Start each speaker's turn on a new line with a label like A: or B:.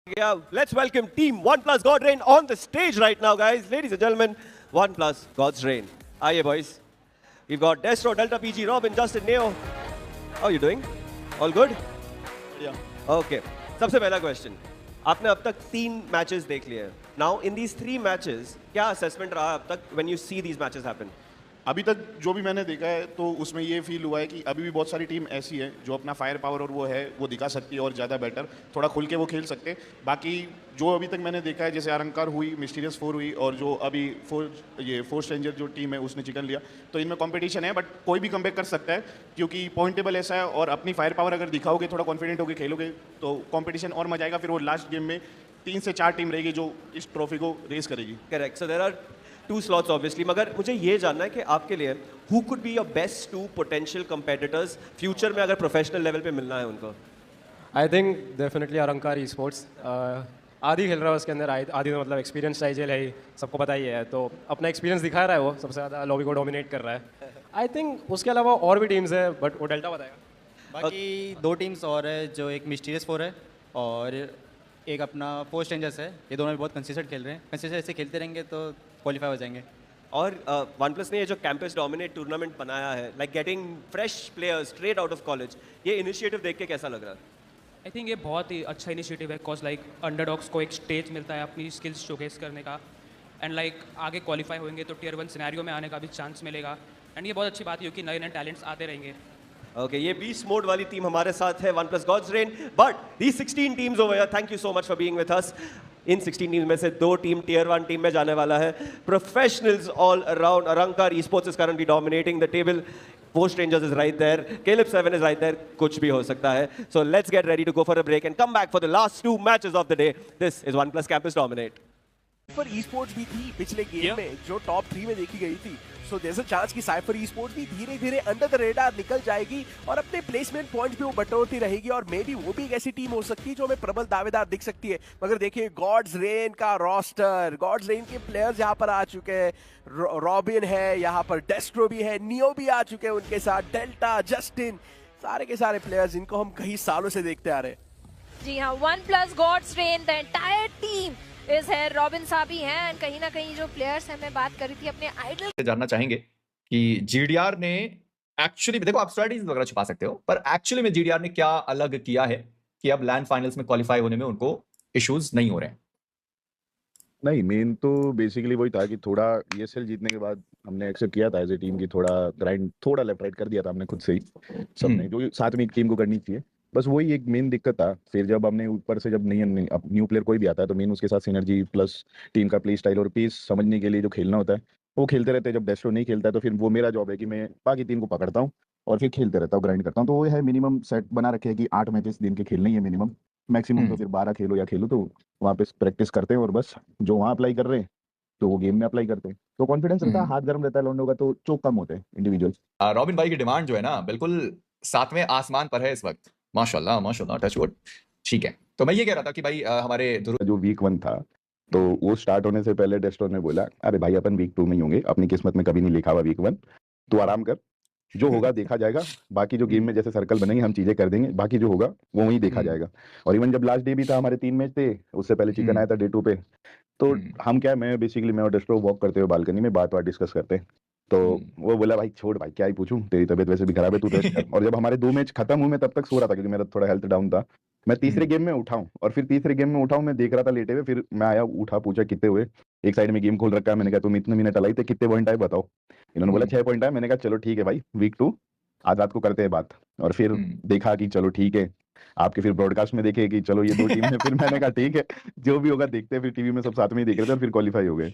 A: Yeah, let's welcome Team OnePlus God Rain on the stage right now, guys. Ladies and gentlemen, OnePlus God's Rain. Aye, boys. We've got Destro, Delta PG, Robin, Justin, Neo. How are you doing? All good?
B: Yeah.
A: Okay. सबसे पहला question, आपने अब तक 3 matches देख लिए हैं. Now, in these 3 matches, क्या assessment रहा अब तक when you see these matches happen?
B: अभी तक जो भी मैंने देखा है तो उसमें ये फील हुआ है कि अभी भी बहुत सारी टीम ऐसी है जो अपना फायर पावर और वो है वो दिखा सकती है और ज़्यादा बेटर थोड़ा खुल के वो खेल सकते हैं. बाकी जो अभी तक मैंने देखा है जैसे आरंकार हुई, मिस्टीरियस 4 हुई और जो अभी फोर स्ट्रेंजर जो टीम है उसने चिकन लिया, तो इनमें कंपटीशन है बट कोई भी कमबैक कर सकता है क्योंकि पॉइंट टेबल ऐसा है और अपनी फायर पावर अगर दिखाओगे थोड़ा कॉन्फिडेंट होकर खेलोगे तो कॉम्पिटिशन और मजा आएगा. फिर वो लास्ट गेम में 3 से 4 टीम रहेगी जो इस ट्रॉफी को रेस करेगी.
A: Correct. So there are 2 slots obviously. मगर मुझे ये जानना है कि आपके लिए who could be your best 2 potential competitors future में अगर professional level पे मिलना है उनको?
C: आई थिंक डेफिनेटली अरंकार ई स्पोर्ट्स आदि खेल रहा है उसके अंदर. आदि तो मतलब एक्सपीरियंस टाइजल है ही, सबको पता ही है, तो अपना एक्सपीरियंस दिखा रहा है वो सबसे ज़्यादा लॉबी को डोमिनेट कर रहा है. आई थिंक उसके अलावा और भी टीम्स है बट वो डेल्टा बताएगा.
D: बाकी 2 टीम्स और है जो एक मिस्टीरियस 4 है और एक अपना 4 स्ट्रेंजर्स है. ये दोनों भी बहुत कंसिस्टेंट खेल रहे हैं. कंसिस्टेंट ऐसे खेलते रहेंगे तो क्वालिफाई हो जाएंगे.
A: और OnePlus ने ये जो कैंपस डोमिनेट टूर्नामेंट बनाया है, like getting fresh players straight out of college, ये इनिशिएटिव देख के कैसा लग रहा है?
E: आई थिंक ये बहुत ही अच्छा इनिशिएटिव है बिकॉज लाइक अंडरडॉग्स को एक स्टेज मिलता है अपनी स्किल्स शोकेस करने का एंड लाइक आगे क्वालिफाई होंगे तो टियर 1 सिनेरियो में आने का भी चांस मिलेगा. एंड ये बहुत अच्छी बात है क्योंकि नए नए टैलेंट्स आते रहेंगे.
A: Okay, ये बीस्ट मोड वाली टीम हमारे साथ है OnePlus God's Rain, but these 16 teams over here, thank you so much for being with us. In 16 teams में से 2 टीम टियर 1 टीम में जाने वाला है. Professionals all around. Arankar Esports is currently dominating the table. Four Strangers is right there. Caleb 7 is right there. कुछ भी हो सकता है. So let's get ready to go for a break and come back for the last 2 matches of the day. This is OnePlus Campus Dominate.
F: Cipher esports भी थी पिछले game में जो टॉप 3 में देखी गई थी. So there is a chance कि साइफर ई-स्पोर्ट्स भी धीरे धीरे अंडर द रेडार निकल जाएगी और अपने प्लेसमेंट पॉइंट्स भी वो बटोरती रहेगी और मे बी वो भी एक ऐसी टीम हो सकती है जो हमें प्रबल दावेदार दिख सकती है. मगर देखिए गॉड्स रेन का रोस्टर, गॉड्स रेन के प्लेयर्स यहाँ पर आ चुके हैं. रॉबिन है यहाँ पर, डेस्ट्रो भी है, नियो भी आ चुके हैं उनके साथ, डेल्टा, जस्टिन, सारे के सारे प्लेयर्स इनको हम कई सालों से देखते आ रहे हैं.
G: जी हाँ, OnePlus God's Rain the entire team is है. रॉबिन साहब भी हैं एंड कहीं ना कहीं जो प्लेयर्स हैं, मैं बात कर रही थी अपने आइडल
H: जानना चाहेंगे कि जीडीआर ने एक्चुअली, देखो आप स्ट्रेटजीज वगैरह छुपा सकते हो पर एक्चुअली में जीडीआर ने क्या अलग किया है कि अब लैंड फाइनल्स में क्वालिफाई होने में उनको इश्यूज नहीं हो रहे हैं?
I: नहीं, मेन तो बेसिकली वही था कि थोड़ा ईएसएल जीतने के बाद हमने एक्सेप्ट किया था एज ए टीम की थोड़ा ग्राइंड थोड़ा लेफ्ट राइट कर दिया था हमने खुद से ही सबने, जो साथ में एक टीम को करनी चाहिए. बस वही एक मेन दिक्कत था. फिर जब हमने ऊपर से जब न्यू प्लेयर कोई भी आता है तो मेन उसके साथ सिनर्जी प्लस टीम का प्ले स्टाइल और पेस समझने के लिए जो खेलना होता है वो खेलते रहते हैं. जब डेस्ट्रो नहीं खेलता है तो फिर वो मेरा जॉब है कि मैं बाकी टीम को पकड़ता हूँ और फिर खेलते रहता हूँ, ग्राइंड करता हूँ. तो वो है मिनिमम सेट बना रखे है कि 8 मैचेस दिन के खेलने ही है मिनिमम. मैक्सिमम तो फिर 12 खेलो या खेलो, तो वहाँ पे प्रैक्टिस करते हैं और बस जो वहाँ अप्लाई कर रहे हैं तो वो गेम में अप्लाई करते हैं. तो कॉन्फिडेंस रहता है, हाथ गर्म रहता है लौंडों का, तो चोक कम होते हैं इंडिविजुअल.
H: रॉबिन भाई की डिमांड जो है ना बिल्कुल 7वें आसमान पर है इस वक्त. माशाल्लाह माशाल्लाह, टच वुड. ठीक है, तो मैं ये कह रहा था कि भाई हमारे
I: जो वीक 1 था तो वो स्टार्ट होने से पहले डेस्ट्रो ने बोला अरे भाई अपन वीक 2 में ही होंगे, अपनी किस्मत में कभी नहीं लिखा हुआ वीक 1, तो आराम कर, जो होगा देखा जाएगा. बाकी जो गेम में जैसे सर्कल बनेंगे हम चीजें कर देंगे, बाकी जो होगा वो वही देखा जाएगा. और इवन जब लास्ट डे भी था, हमारे 3 मैच थे, उससे पहले चिकन आया था डे 2 पे, तो हम क्या, मैं और डेस्ट्रो वॉक करते हुए बालकनी में बात डिस्कस करते हैं. तो वो बोला भाई छोड़ भाई क्या ही पूछूं, तेरी तबीयत वैसे भी खराब है, तू रेस्ट कर. और जब हमारे 2 मैच खत्म हुए मैं तब तक सो रहा था क्योंकि मेरा थोड़ा हेल्थ डाउन था. मैं तीसरे गेम में उठाऊं और फिर तीसरे गेम में उठाऊं, मैं देख रहा था लेटे हुए, फिर मैं आया, उठा, पूछा कितने हुए. एक साइड में गेम खोल रखा है, मैंने कहा तुम इतने मिनट अलाई थे, कितने पॉइंट आए बताओ. इन्होंने बोला 6 पॉइंट आए. मैंने कहा चलो ठीक है भाई, वीक 2 आज रात को करते हैं बात. और फिर देखा कि चलो ठीक है, आपके फिर ब्रॉडकास्ट में देखे कि चलो ये 2 टीम है. फिर मैंने कहा ठीक है जो भी होगा देखते हैं. फिर टीवी में सब साथ में ही देख रहे थे और फिर क्वालिफाई हो गए.